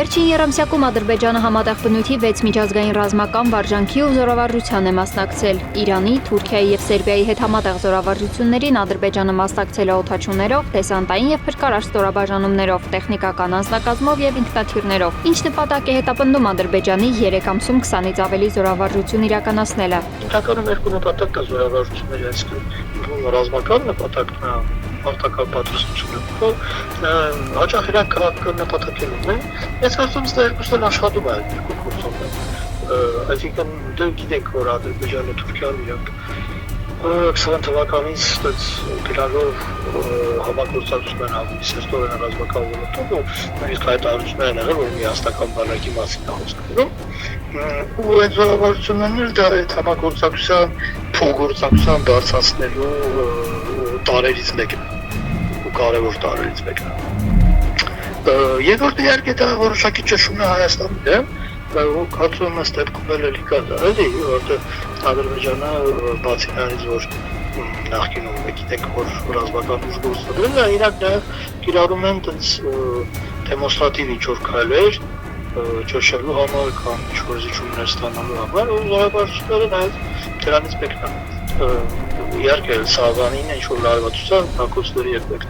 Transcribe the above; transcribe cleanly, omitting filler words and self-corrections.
Վերջին եռամսյակում Ադրբեջանը համատեղ բնույթի 6 միջազգային ռազմական վարժանքի ու զորավարժության է մասնակցել։ Իրանի, Թուրքիայի և Սերբիայի հետ համատեղ զորավարժություններին Ադրբեջանը մասնակցել է օդաչուներով, դեսանտային և փրկարար ստորաբաժանումներով, տեխնիկական անձնակազմով և ինքնաթիռներով, ինչ նպատակ է հետապնդում Ադրբեջանի 3 ամսում 20-ից ավելի զորավարժություն իրականացնելը։ Հիմնականում երկու նպատակ կա զորավարժությունների, այսինքն ռազմական նպատակն է, մարտական պատրաստությունը, հաճախ իրանք քաղաքական նպատակներ ունեն։ Ես կարծում եմ, դա երկուսն էլ աշխատում է երկու գործոններ։ Այսինքն դեռ գիտենք, որ Ադրբեջանը, Թուրքիան իրանք 20 թվականից այդպես գրանով համագործակցություն են ավելի սերտորեն ռազմական ոլորտում, նույնիսկ հայտարարություններ են եղել, որ միասնական բանակի մասին է խոսքը գնում։ Ու այդ զորավարժություններն դա այդ համագործակցության, փոխգործակցության դարձածնելու տարերից մեկն է, ու կարևոր տարերից մեկն է։ Երկրորդը իհարկե դա որոշակի ճնշում է Հայաստանի դեմ, ու կարծում եմ ըստ դեպքում էլի կա դա, էլի, որտեղ Ադրբեջանը բացի նրանից, որ նախկինում գիտենք, որ ռազմական ուժ գործադրել է, իրանք նաև կիրառում են տենց դեմոնստրատիվ ինչ-որ քայլեր ճնշելու համար կամ ինչ-որ զիջումներ ստանալու համար, ու զորավարժությունները նաև դրանից մեկն է։ Իհարկե, Սահմանին ինչ-որ լարվածության հակոստերի երբեք։